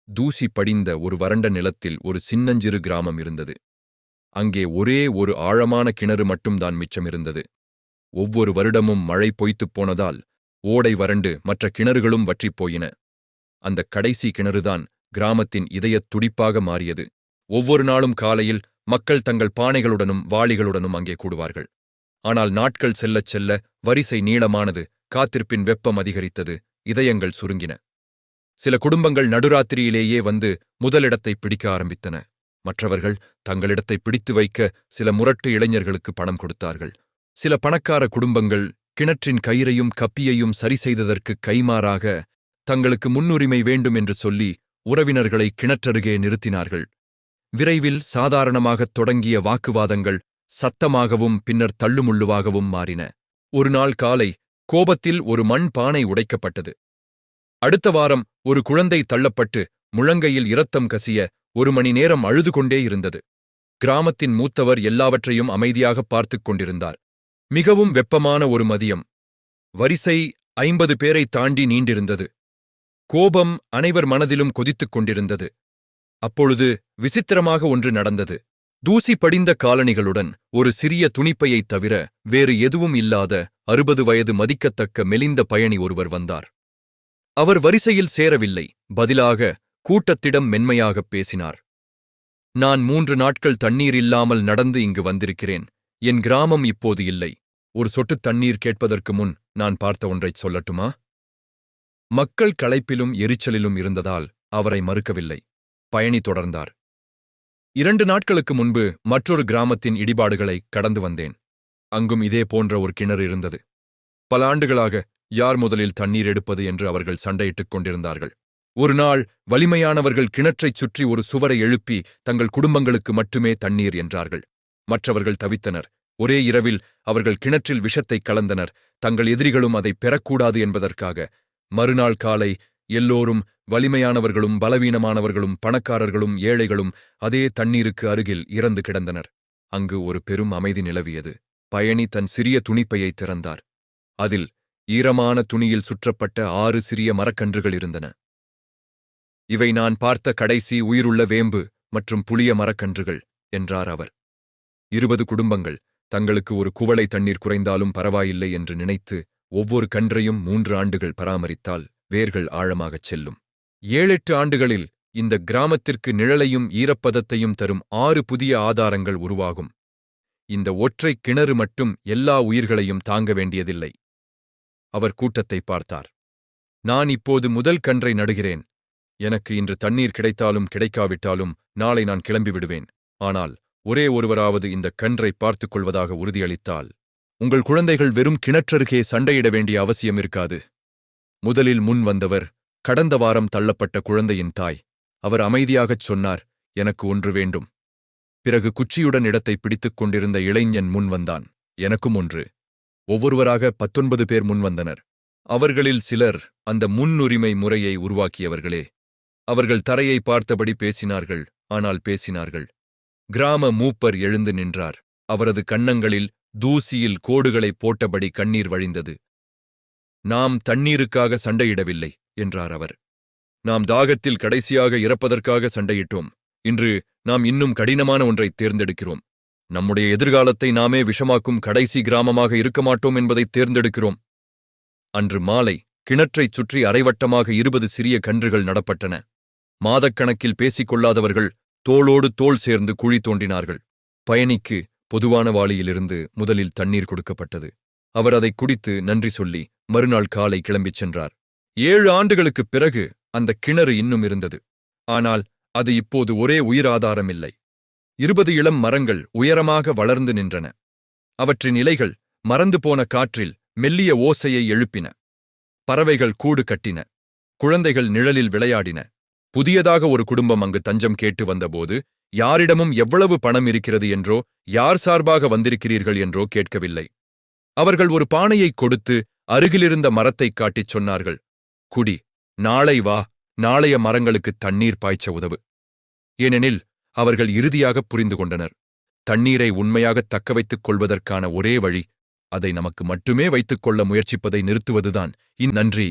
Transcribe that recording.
தூசி படிந்த ஒரு வறண்ட நிலத்தில் ஒரு சின்னஞ்சிறு கிராமம் இருந்தது. அங்கே ஒரே ஒரு ஆழமான கிணறு மட்டும்தான் மிச்சமிருந்தது. ஒவ்வொரு வருடமும் மழை பொய்த்துப் போனதால் ஓடை வறண்டு மற்ற கிணறுகளும் வற்றிப் போயின. அந்த கடைசி கிணறுதான் கிராமத்தின் இதயத் துடிப்பாக மாறியது. ஒவ்வொரு நாளும் காலையில் மக்கள் தங்கள் பானைகளுடனும் வாளிகளுடனும் அங்கே கூடுவார்கள். ஆனால் நாட்கள் செல்லச் செல்ல வரிசை நீளமானது, காத்திருப்பின் வெப்பம் அதிகரித்தது, இதயங்கள் சுருங்கின. சில குடும்பங்கள் நடுராத்திரியிலேயே வந்து முதலிடத்தை பிடிக்க ஆரம்பித்தன. மற்றவர்கள் தங்களிடத்தை பிடித்து வைக்க சில முரட்டு இளைஞர்களுக்கு பணம் கொடுத்தார்கள். சில பணக்கார குடும்பங்கள் கிணற்றின் கயிறையும் கப்பியையும் சரி செய்ததற்கு கைமாறாக தங்களுக்கு முன்னுரிமை வேண்டும் என்று சொல்லி உறவினர்களை கிணற்றருகே நிறுத்தினார்கள். விரைவில் சாதாரணமாகத் தொடங்கிய வாக்குவாதங்கள் சத்தமாகவும் பின்னர் தள்ளுமுள்ளுவாகவும் மாறின. ஒரு நாள் காலை கோபத்தில் ஒரு மண் பானை உடைக்கப்பட்டது. அடுத்த வாரம் ஒரு குழந்தை தள்ளப்பட்டு முழங்கையில் இரத்தம் கசிய 1 மணி நேரம் அழுது கொண்டே இருந்தது. கிராமத்தின் மூத்தவர் எல்லாவற்றையும் அமைதியாகப் பார்த்துக் கொண்டிருந்தார். மிகவும் வெப்பமான ஒரு மதியம். வரிசை 50 பேரை தாண்டி நீண்டிருந்தது. கோபம் அனைவர் மனதிலும் கொதித்துக் கொண்டிருந்தது. அப்பொழுது விசித்திரமாக ஒன்று நடந்தது. தூசி படிந்த காலணிகளுடன் ஒரு சிறிய துணிப்பையைத் தவிர வேறு எதுவும் இல்லாத 60 வயது மதிக்கத்தக்க மெலிந்த பயணி ஒருவர் வந்தார். அவர் வரிசையில் சேரவில்லை, பதிலாக கூட்டத்திடம் மென்மையாகப் பேசினார். நான் 3 நாட்கள் தண்ணீர் இல்லாமல் நடந்து இங்கு வந்திருக்கிறேன். என் கிராமம் இப்போது இல்லை. ஒரு சொட்டு தண்ணீர் கேட்பதற்கு முன் நான் பார்த்த ஒன்றைச் சொல்லட்டுமா? மக்கள் களைப்பிலும் எரிச்சலிலும் இருந்ததால் அவரை மறுக்கவில்லை. பயணி தொடர்ந்தார். 2 நாட்களுக்கு முன்பு மற்றொரு கிராமத்தின் இடிபாடுகளை கடந்து வந்தேன். அங்கும் இதே போன்ற ஒரு கிணறு இருந்தது. பல ஆண்டுகளாக யார் முதலில் தண்ணீர் எடுப்பது என்று அவர்கள் சண்டையிட்டுக் கொண்டிருந்தார்கள். ஒரு நாள் வலிமையானவர்கள் கிணற்றைச் சுற்றி ஒரு சுவரை எழுப்பி தங்கள் குடும்பங்களுக்கு மட்டுமே தண்ணீர் என்றார்கள். மற்றவர்கள் தவித்தனர். ஒரே இரவில் அவர்கள் கிணற்றில் விஷத்தைக் கலந்தனர், தங்கள் எதிரிகளும் அதைப் பெறக்கூடாது என்பதற்காக. மறுநாள் காலை எல்லோரும், வலிமையானவர்களும் பலவீனமானவர்களும் பணக்காரர்களும் ஏழைகளும், அதே தண்ணீருக்கு அருகில் இறந்து கிடந்தனர். அங்கு ஒரு பெரும் அமைதி நிலவியது. பயணி தன் சிறிய துணிப்பையை திறந்தார். அதில் ஈரமான துணியில் சுற்றப்பட்ட 6 சிறிய மரக்கன்றுகள் இருந்தன. இவை நான் பார்த்த கடைசி உயிருள்ள வேம்பு மற்றும் புளிய மரக்கன்றுகள் என்றார் அவர். 20 குடும்பங்கள் தங்களுக்கு ஒரு குவளை தண்ணீர் குறைந்தாலும் பரவாயில்லை என்று நினைத்து ஒவ்வொரு கன்றையும் 3 ஆண்டுகள் பராமரித்தால் வேர்கள் ஆழமாகச் செல்லும். 7-8 ஆண்டுகளில் இந்த கிராமத்திற்கு நிழலையும் ஈரப்பதத்தையும் தரும் 6 புதிய ஆதாரங்கள் உருவாகும். இந்த ஒற்றை கிணறு மட்டும் எல்லா உயிர்களையும் தாங்க வேண்டியதில்லை. அவர் கூட்டத்தை பார்த்தார். நான் இப்போது முதல் கன்றை நடுகிறேன். எனக்கு இன்று தண்ணீர் கிடைத்தாலும் கிடைக்காவிட்டாலும் நாளை நான் கிளம்பிவிடுவேன். ஆனால் ஒரே ஒருவராவது இந்த கன்றை பார்த்துக் கொள்வதாக உறுதியளித்தால் உங்கள் குழந்தைகள் வெறும் கிணற்றருகே சண்டையிட வேண்டிய அவசியம் இருக்காது. முதலில் முன் வந்தவர் கடந்த வாரம் தள்ளப்பட்ட குழந்தையின் தாய். அவர் அமைதியாகச் சொன்னார், எனக்கு ஒன்று வேண்டும். பிறகு குச்சியுடன் இடத்தை பிடித்துக் கொண்டிருந்த இளைஞன் முன் வந்தான். எனக்கும் ஒன்று. ஒவ்வொருவராக 19 பேர் முன்வந்தனர். அவர்களில் சிலர் அந்த முன்னுரிமை முறையை உருவாக்கியவர்களே. அவர்கள் தரையை பார்த்தபடி பேசினார்கள், ஆனால் பேசினார்கள். கிராம மூப்பர் எழுந்து நின்றார். அவரது கன்னங்களில் தூசியில் கோடுகளைப் போட்டபடி கண்ணீர் வழிந்தது. நாம் தண்ணீருக்காக சண்டையிடவில்லை என்றார் அவர். நாம் தாகத்தில் கடைசியாக இறப்பதற்காக சண்டையிட்டோம். இன்று நாம் இன்னும் கடினமான ஒன்றைத் தேர்ந்தெடுக்கிறோம். நம்முடைய எதிர்காலத்தை நாமே விஷமாக்கும் கடைசி கிராமமாக இருக்க மாட்டோம் என்பதைத் தேர்ந்தெடுக்கிறோம். அன்று மாலை கிணற்றைச் சுற்றி அரைவட்டமாக 20 சிறிய கன்றுகள் நடப்பட்டன. மாதக்கணக்கில் பேசிக்கொள்ளாதவர்கள் தோளோடு தோள் சேர்ந்து குழி தோண்டினார்கள். பயணிக்கு பொதுவான வாளியிலிருந்து முதலில் தண்ணீர் கொடுக்கப்பட்டது. அவர் அதை குடித்து நன்றி சொல்லி மறுநாள் காலை கிளம்பிச் சென்றார். 7 ஆண்டுகளுக்குப் பிறகு அந்த கிணறு இன்னும் இருந்தது. ஆனால் அது இப்போது ஒரே உயிர் ஆதாரமில்லை. 20 இளம் மரங்கள் உயரமாக வளர்ந்து நின்றன. அவற்றின் இலைகள் மறந்து போன காற்றில் மெல்லிய ஓசையை எழுப்பின. பறவைகள் கூடு கட்டின. குழந்தைகள் நிழலில் விளையாடின. புதியதாக ஒரு குடும்பம் அங்கு தஞ்சம் கேட்டு வந்தபோது யாரிடமும் எவ்வளவு பணம் இருக்கிறது என்றோ யார் சார்பாக வந்திருக்கிறீர்கள் என்றோ கேட்கவில்லை. அவர்கள் ஒரு பானையைக் கொடுத்து அருகிலிருந்த மரத்தைக் காட்டிச் சொன்னார்கள், குடி, நாளை வா, நாளைய மரங்களுக்கு தண்ணீர் பாய்ச்ச உதவு. ஏனெனில் அவர்கள் இறுதியாகப் புரிந்து கொண்டனர், தண்ணீரை உண்மையாகத் தக்கவைத்துக் கொள்வதற்கான ஒரே வழி அதை நமக்கு மட்டுமே வைத்துக் கொள்ள முயற்சிப்பதை நிறுத்துவதுதான். நன்றி.